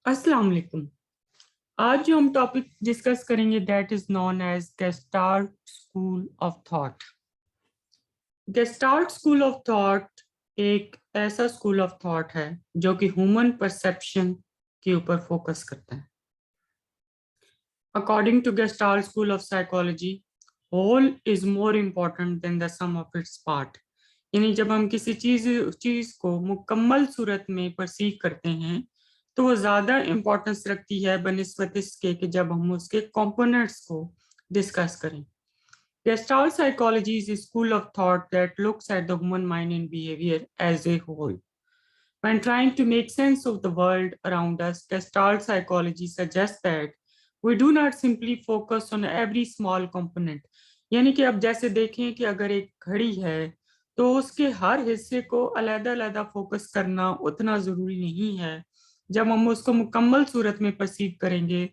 अस्सलाम वालेकुम। आज जो हम टॉपिक डिस्कस करेंगे that is known as Gestalt school of thought. Gestalt school of thought एक ऐसा स्कूल ऑफ थॉट है जो कि ह्यूमन परसेप्शन के ऊपर फोकस करता है। According to Gestalt school of psychology, whole is more important than the sum of its part. यानी जब हम किसी चीज को मुकम्मल सूरत में परसीव करते हैं तो वो ज्यादा इम्पोर्टेंस रखती है बनिस्बत इसके कि जब हम उसके कंपोनेंट्स को डिस्कस करें। Gestalt psychology is a school of thought that looks at the human mind and behavior as a whole. When trying to make sense of the world around us, Gestalt psychology suggests that we do not simply focus on every small component. यानी कि अब जैसे देखें कि अगर एक घड़ी है तो उसके हर हिस्से को अलग-अलग फोकस करना उतना जरूरी नहीं है। जब हम उसको मुकम्मल सूरत में परसीव करेंगे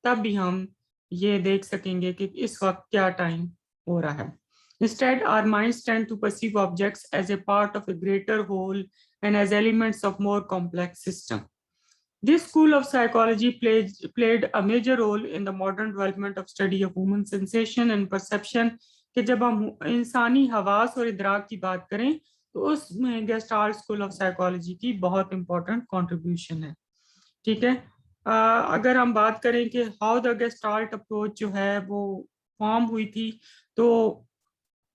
तब भी हम ये देख सकेंगे कि इस वक्त क्या टाइम हो रहा है। Instead, our minds tend to perceive objects as a part of a greater whole and as elements of more complex system. This school of psychology played a major role in the modern development of study of human sensation and perception कि जब हम इंसानी हवास और इदराक की बात करें तो उसमें गेस्टाल्ट स्कूल ऑफ साइकोलॉजी की बहुत इंपॉर्टेंट कंट्रीब्यूशन है। ठीक है, अगर हम बात करें कि हाउ द गेस्टाल्ट अप्रोच जो है वो फॉर्म हुई थी तो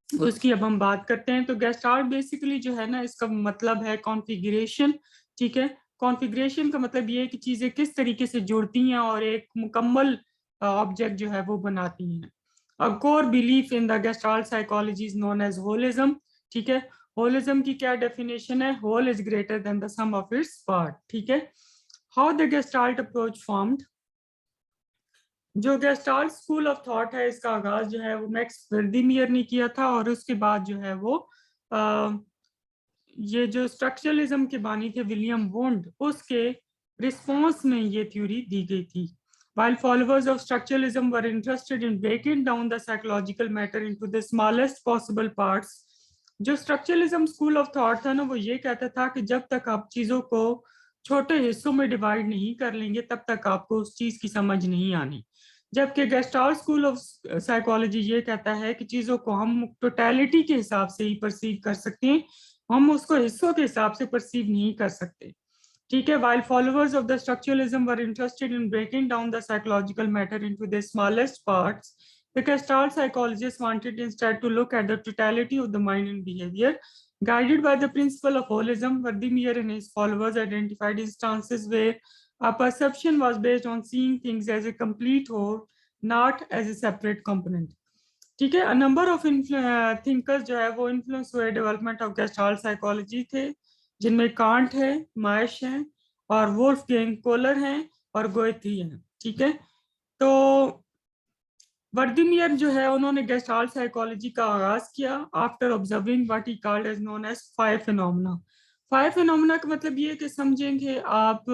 उसकी अब हम बात करते हैं। तो गेस्टाल्ट बेसिकली जो है ना, इसका मतलब है कॉन्फ़िगरेशन। ठीक है, कॉन्फ़िगरेशन का मतलब ये है कि चीजें किस तरीके से जुड़ती हैं और एक मुकम्मल ऑब्जेक्ट जो है वो बनाती हैं। A core belief in the Gestalt psychology is known as holism. ठीक है, होलिज्म की क्या डेफिनेशन है? Whole is greater than the sum of its part. ठीक है, how the Gestalt approach formed. जो गेस्टाल्ट स्कूल ऑफ थॉट है इसका आगाज जो है वो मैक्स वर्दीमियर ने किया था और उसके बाद जो है वो ये जो स्ट्रक्चरलिज्म के बानी थे विलियम वुंड, उसके रिस्पॉन्स में ये थ्योरी दी गई थी। While followers of structuralism were interested in breaking down the psychological matter into the smallest possible parts, जो स्ट्रक्चरलिज्म स्कूल ऑफ थॉट था ना वो ये कहता था कि जब तक आप चीजों को छोटे हिस्सों में डिवाइड नहीं कर लेंगे तब तक आपको उस चीज की समझ नहीं आनी। जबकि गेस्टाल्ट स्कूल ऑफ साइकोलॉजी ये कहता है कि चीजों को हम टोटलिटी के हिसाब से ही परसीव कर सकते हैं, हम उसको हिस्सों के हिसाब से परसीव नहीं कर सकते। ठीक है, while followers of the structuralism were interested in breaking down the psychological matter into the smallest parts, the Gestalt psychologists wanted instead to look at the totality of the mind and behavior. Guided by the principle of holism, Vladimir and his followers identified instances where a perception was based on seeing things as a complete whole, not as a separate component. ठीक है, a number of thinkers जो है वो influence हुए development of gestalt psychology थे, जिनमें can't है, Marsh है और वोल्फगैंग कोलर हैं और गोएथी हैं। ठीक है, तो वर्दीमियर जो है उन्होंने गेस्टाल्ट साइकोलॉजी का आगाज किया after observing what he called as known as five phenomena. Five phenomena का मतलब ये है कि समझेंगे आप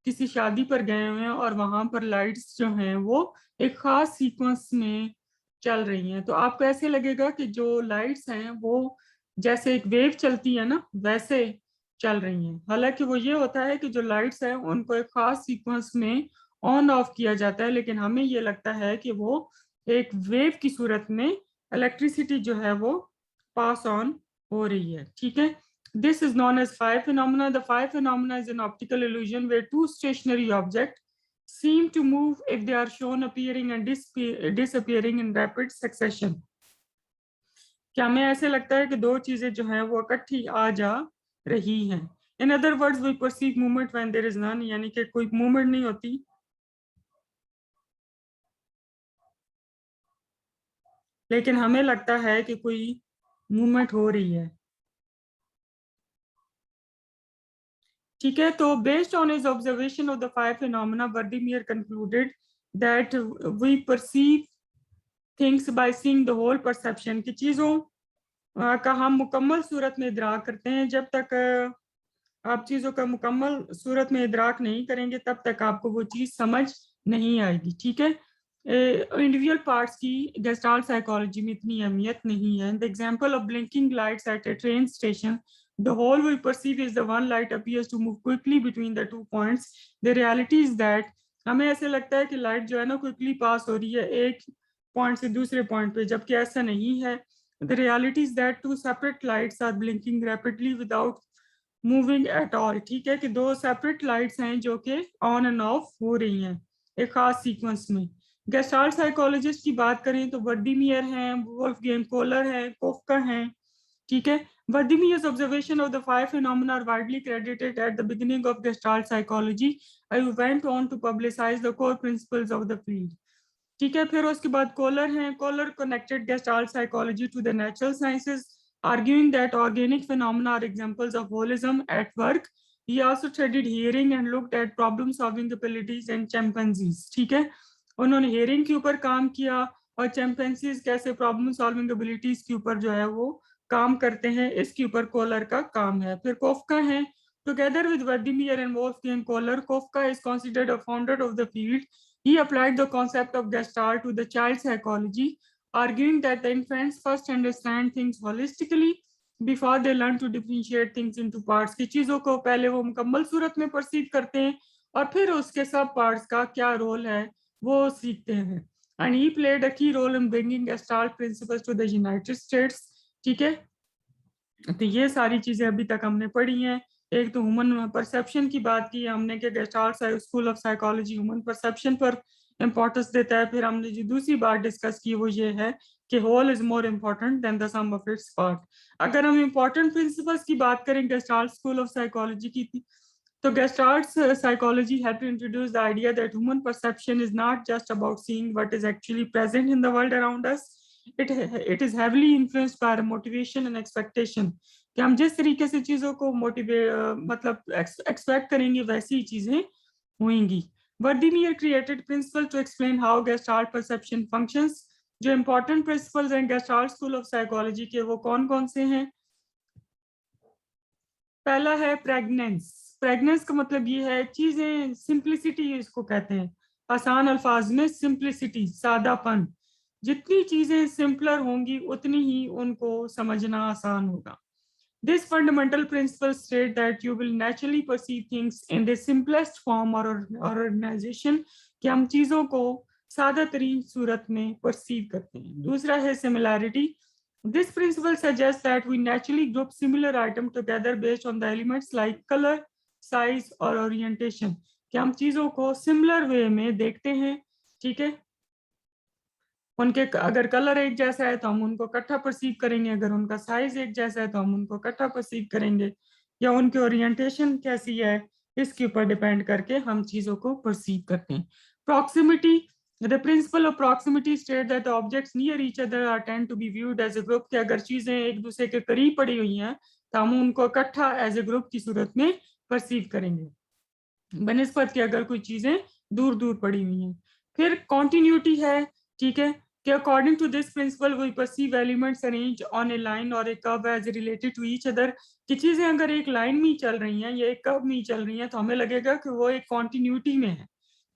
किसी शादी पर गए हुए हैं और वहां पर लाइट्स जो हैं वो एक खास सीक्वेंस में चल रही हैं, तो आपको ऐसे लगेगा कि जो लाइट्स हैं वो जैसे एक वेव चलती है ना वैसे चल रही हैं। हालांकि वो ये होता है कि जो लाइट्स हैं उनको एक खास सीक्वेंस में ऑन ऑफ किया जाता है, लेकिन हमें ये लगता है कि वो एक वेव की सूरत में इलेक्ट्रिसिटी जो है वो पास ऑन हो रही है। ठीक है, this is known as five phenomena. The five phenomena is an optical illusion where two stationary objects seem to move if they are shown appearing and disappearing in rapid succession. क्या हमें ऐसे लगता है कि दो चीजें जो हैं वो इकट्ठी आ जा रही हैं। In other words we perceive movement when there is none, यानी कि कोई मूवमेंट नहीं होती लेकिन हमें लगता है कि कोई मूवमेंट हो रही है। ठीक है, तो based on his observation of the five phenomena, Wertheimer concluded that we perceive things by seeing the whole perception, की चीजों का हम मुकम्मल सूरत में इदराक करते हैं। जब तक आप चीजों का मुकम्मल सूरत में इदराक नहीं करेंगे तब तक आपको वो चीज समझ नहीं आएगी। ठीक है, इंडिविजुअल पार्ट्स की गेस्टाल्ट साइकोलॉजी में इतनी अहमियत नहीं है। The example of blinking lights at a train station The whole we perceive is the one light appears to move quickly between the 2 points. The reality is that हमें ऐसे लगता है कि लाइट जो है ना क्विकली पास हो रही है एक पॉइंट से दूसरे पॉइंट पे, जबकि ऐसा नहीं है. The reality is that two separate lights are blinking rapidly without moving at all. ठीक है कि दो सेपरेट लाइट्स हैं जो कि ऑन एंड ऑफ हो रही हैं एक खास सीक्वेंस में. गेस्टाल्ट साइकोलॉजिस्ट की बात करें तो वर्डीमियर हैं, वोल्फगैंग कोहलर हैं, कोफका हैं. ठीक है. Vladimirs observation of the five phenomena are widely credited at the beginning of Gestalt psychology. I went on to publicize the core principles of the field. ठीक है. फिर उसके बाद कोलर हैं. Kohler connected Gestalt psychology to the natural sciences, arguing that organic phenomena are examples of holism at work. He also studied hearing and looked at problem solving abilities in chimpanzees. ठीक है. उन्होंने hearing के ऊपर काम किया और chimpanzees कैसे problem solving abilities के ऊपर जो है वो काम करते हैं, इसके ऊपर कोलर का काम है. फिर कोफका है. Together with Vladimir and Wolfgang Kohler, Kafka is considered a founder of the field. He applied the concept of Gestalt to the child psychology, arguing that the infants first understand things holistically before they learn to differentiate things into parts. कि चीजों को पहले वो मुकम्मल सूरत में perceive करते हैं और फिर उसके सब पार्ट्स का क्या रोल है वो सीखते हैं. And he played a key role in bringing Gestalt principles to the United States. ठीक है. तो ये सारी चीजें अभी तक हमने पढ़ी हैं. एक तो ह्यूमन परसेप्शन की बात की हमने कि gestalt school of psychology human perception पर इंपॉर्टेंस देता है. फिर हमने जो दूसरी बात डिस्कस की वो ये है कि whole is more important than the sum of its part. अगर हम इम्पोर्टेंट प्रिंसिपल्स की बात करें गेस्टाल्ट स्कूल ऑफ साइकोलॉजी की तो Gestalt psychology had to introduce the idea that human perception is not just about seeing what is actually present in the world around us. it is heavily influenced by motivation and expectation. कि हम जिस तरीके से चीजों को मतलब expect करेंगे वैसी ही चीजें होंगी. Vladimir created principles to explain how Gestalt perception functions. जो important principles हैं Gestalt School of Psychology के वो कौन कौन से हैं. पहला है प्रेग्नेंस. प्रेग्नेंस का मतलब ये है चीजें सिंप्लिसिटी इसको कहते हैं. आसान अल्फाज में सिंप्लिसिटी, सादापन. जितनी चीजें सिंपलर होंगी उतनी ही उनको समझना आसान होगा. This fundamental principle states that you will naturally perceive things in the simplest form or organization. कि हम चीजों को सादा तरीन सूरत में परसीव करते हैं. दूसरा है similarity. This principle suggests that we naturally group similar items together based on the elements like color, size और orientation. कि हम चीजों को सिमिलर वे में देखते हैं. ठीक है. उनके अगर कलर एक जैसा है तो हम उनको इकट्ठा परसीव करेंगे, अगर उनका साइज एक जैसा है तो हम उनको इकट्ठा परसीव करेंगे, या उनकी ओरिएंटेशन कैसी है इसके ऊपर डिपेंड करके हम चीजों को परसीव करते हैं. Proximity. The principle of proximity state that the objects near each other are tend to be viewed as a group. कि अगर चीजें एक दूसरे के करीब पड़ी हुई हैं तो हम उनको इकट्ठा एज ए ग्रुप की सूरत में परसीव करेंगे बनिस्बत कि अगर कोई चीजें दूर दूर पड़ी हुई हैं. फिर कॉन्टिन्यूटी है. ठीक है. According to this principle, we perceive elements arranged on a line or a curve as related to each other. कि चीजें अगर एक लाइन में चल रही हैं या एक कर्व में चल रही हैं तो हमें लगेगा कि वो एक कॉन्टिन्यूटी में है.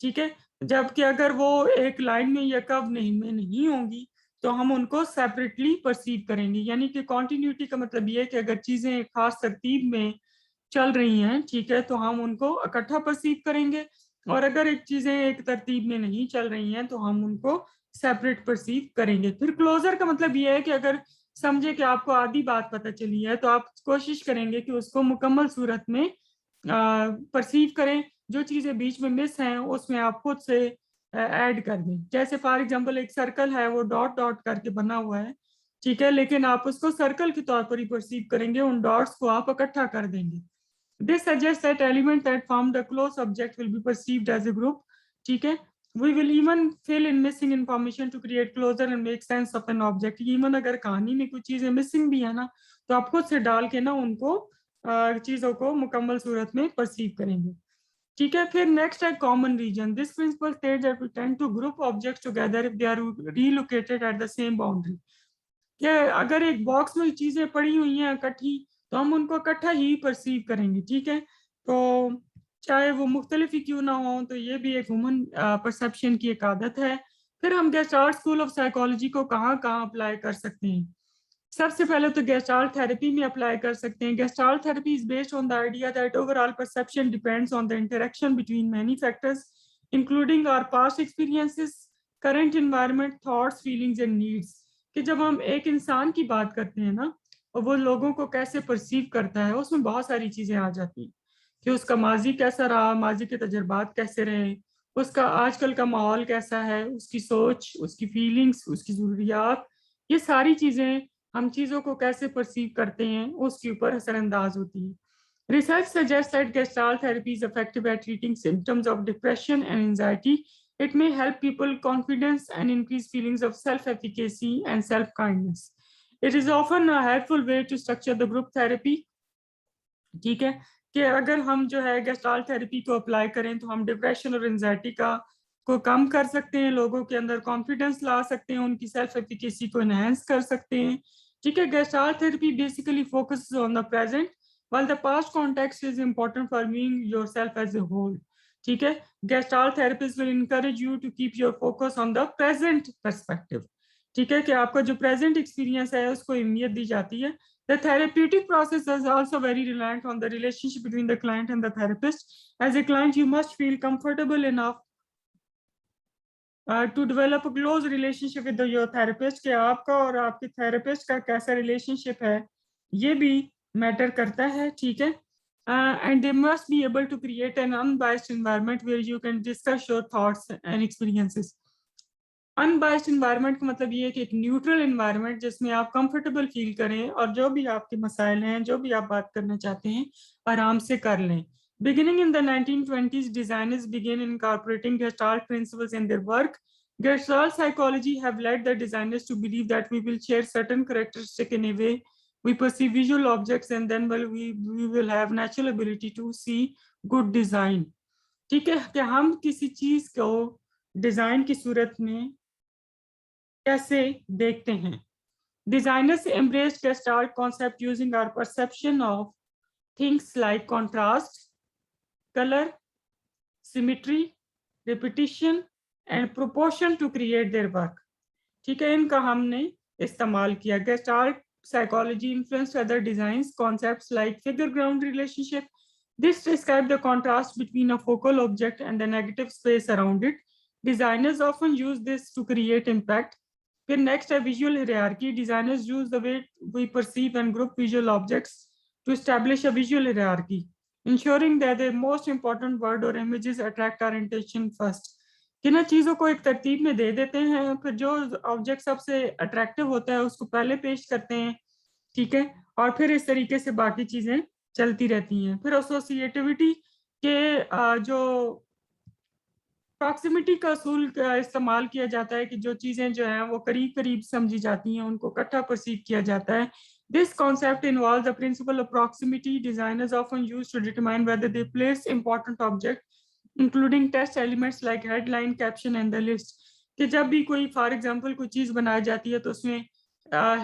ठीक है. जबकि अगर वो एक लाइन में या कर्व नहीं होंगी तो हम उनको सेपरेटली परसीव करेंगे. यानी कि कॉन्टिन्यूटी का मतलब ये है कि अगर चीजें एक खास तरतीब में चल रही हैं, ठीक है, तो हम उनको इकट्ठा परसीव करेंगे, और अगर एक चीजें एक तरतीब में नहीं चल रही हैं तो हम उनको सेपरेट परसीव करेंगे. फिर क्लोजर का मतलब ये है कि अगर समझे कि आपको आधी बात पता चली है तो आप कोशिश करेंगे कि उसको मुकम्मल सूरत में परसीव करें. जो चीजें बीच में मिस हैं उसमें आप खुद से ऐड कर दें. जैसे फॉर एग्जांपल एक सर्कल है वो डॉट डॉट करके बना हुआ है. ठीक है. लेकिन आप उसको सर्कल के तौर पर ही परसीव करेंगे, उन डॉट्स को आप इकट्ठा कर देंगे. This suggests that elements that form the close object will be perceived as a group. ठीक है. We will even fill in missing information to create closure and make sense of an object. Even अगर कहानी में कुछ चीजें missing भी है ना तो आप खुद से डाल के ना उनको चीजों को मुकम्मल सूरत में परसीव करेंगे. ठीक है. फिर नेक्स्ट है common region. This principle states that we tend to group objects together if they are relocated at the same boundary. कि अगर एक बॉक्स में चीजें पड़ी हुई हैं इकट्ठी तो हम उनको इकट्ठा ही परसीव करेंगे. ठीक है. तो चाहे वो मुख्तलिफ ही क्यों ना हो, तो ये भी एक ह्यूमन परसेप्शन की एक आदत है. फिर हम गेस्टाल्ट स्कूल ऑफ साइकोलॉजी को कहाँ कहाँ अप्लाई कर सकते हैं. सबसे पहले तो गेस्टाल्ट थेरेपी में अप्लाई कर सकते हैं। Gestalt therapy is based on the idea that overall perception depends on the interaction between many factors including our past experiences, current environment, thoughts, feelings and needs. कि जब हम एक इंसान की बात करते हैं ना, और वो लोगों को कैसे परसीव करता है, उसमें बहुत सारी चीजें आ जाती हैं कि उसका माजी कैसा रहा, माजी के तजुर्बात कैसे रहे, उसका आजकल का माहौल कैसा है, उसकी सोच, उसकी फीलिंग्स, उसकी जरूरियात, ये सारी चीजें हम चीजों को कैसे परसीव करते हैं उसके ऊपर असरअंदाज होती है। Research suggests that Gestalt therapy is effective at treating symptoms of depression and anxiety. It may help people confidence and increase feelings of self-efficacy and self-kindness. It is often a helpful way to structure the group therapy. ठीक है, कि अगर हम जो है gestalt therapy को apply करें तो हम डिप्रेशन और एंजाइटी का को कम कर सकते हैं, लोगों के अंदर कॉन्फिडेंस ला सकते हैं, उनकी सेल्फ एफिकेसी को एनहांस कर सकते हैं। ठीक है, gestalt therapy basically focuses on the present while the past context is important for viewing yourself as a whole. ठीक है, gestalt therapist will encourage you to keep your focus on the present perspective. ठीक है, कि आपका जो present experience है उसको अहमियत दी जाती है। The therapeutic process is also very reliant on the relationship between the client and the therapist. As a client, you must feel comfortable enough to develop a close relationship with your therapist. कि आपका और आपके therapist का कैसा relationship है, ये भी matter करता है। ठीक है, and they must be able to create an unbiased environment where you can discuss your thoughts and experiences. Unbiased environment का मतलब ये है कि एक न्यूट्रल इन्वायरमेंट जिसमें आप कंफर्टेबल फील करें और जो भी आपके मसाइल हैं, जो भी आप बात करना चाहते हैं, आराम से कर लें। Beginning in the 1920s, designers began incorporating Gestalt principles in their work. Gestalt psychology have led the designers to believe that we will share certain characteristics in a way we perceive visual objects, and then we will have natural ability to see good design. ठीक है, कि हम किसी चीज को design की सूरत में कैसे देखते हैं। Designers embraced Gestalt concept using our perception of things like contrast, color, symmetry, repetition and proportion to create their work. ठीक है, इनका हमने इस्तेमाल किया। Gestalt psychology influenced other designs concepts like figure ground relationship. This describes the contrast between a focal object and the negative space around it. Designers often use this to create impact. Then next, a visual hierarchy. Designers use the way we perceive and group visual objects to establish a visual hierarchy, ensuring that the most important word or images attract our attention first. कि ना चीज़ों को एक तरतीब में दे देते हैं, फिर जो ऑब्जेक्ट सबसे अट्रैक्टिव होता है उसको पहले पेश करते हैं। ठीक है, और फिर इस तरीके से बाकी चीज़ें चलती रहती हैं। फिर एसोसिएटिविटी के जो प्रॉक्सिमिटी का असूल का इस्तेमाल किया जाता है कि जो चीजें जो हैं वो करीब करीब समझी जाती हैं, उनको इकट्ठा परसीव किया जाता है। This concept involves the principle of proximity. Designers often use to determine whether they place important object, including text elements like headline, caption and the list. कि जब भी कोई फॉर एग्जांपल कोई चीज बनाई जाती है तो उसमें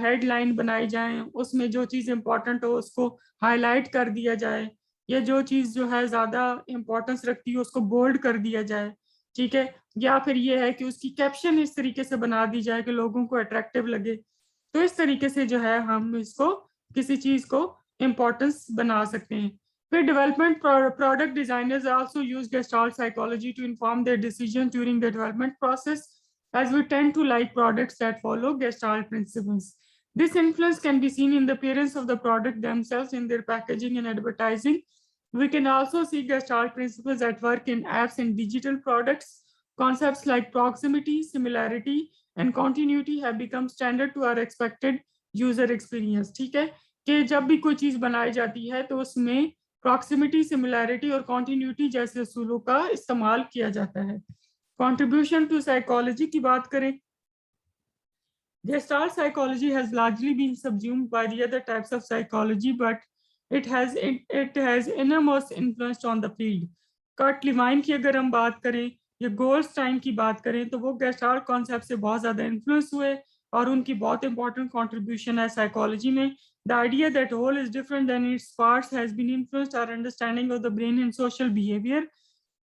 हेडलाइन बनाई जाए, उसमें जो चीज इंपॉर्टेंट हो उसको हाईलाइट कर दिया जाए, या जो चीज जो है ज्यादा इंपॉर्टेंस रखती है उसको बोल्ड कर दिया जाए। ठीक है, या फिर ये है कि उसकी कैप्शन इस तरीके से बना दी जाए कि लोगों को अट्रैक्टिव लगे। तो इस तरीके से जो है हम इसको किसी चीज को इम्पोर्टेंस बना सकते हैं। फिर development product designers also use Gestalt psychology to inform their decision during the development process, as we tend to like products that follow Gestalt principles. This influence can be seen in the appearance of the product themselves, in their packaging and advertising. We can also see Gestalt principles at work in apps and digital products. Concepts like proximity, similarity, and continuity have become standard to our expected user experience. ठीक है, कि जब भी कोई चीज बनाई जाती है तो उसमें proximity, similarity और continuity जैसे असूलों का इस्तेमाल किया जाता है। Contribution to psychology की बात करें, Gestalt psychology has largely been subsumed by the other types of psychology, but it has enormous influence on the field. Kurt Lewin की अगर हम बात करें या गोल्डस्टाइन की बात करें तो वो गेस्टाल्ट कॉन्सेप्ट से बहुत ज्यादा इन्फ्लुएंस हुए और उनकी बहुत इंपॉर्टेंट कंट्रीब्यूशन है साइकोलॉजी में। The idea that whole is different than its parts has been influenced our understanding of the brain and social behavior.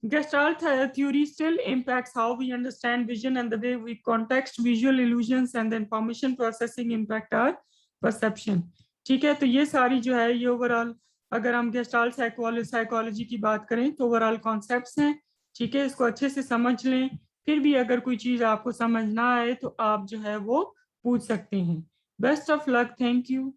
Gestalt theory still impacts how we understand vision and the way we context visual illusions and the information processing impact our perception. ठीक है, तो ये सारी जो है ये overall, अगर हम गेस्टाल्ट साइकोलॉजी की बात करें तो ओवरऑल कॉन्सेप्ट्स हैं। ठीक है, इसको अच्छे से समझ लें। फिर भी अगर कोई चीज आपको समझ ना आए तो आप जो है वो पूछ सकते हैं। Best of luck, thank you.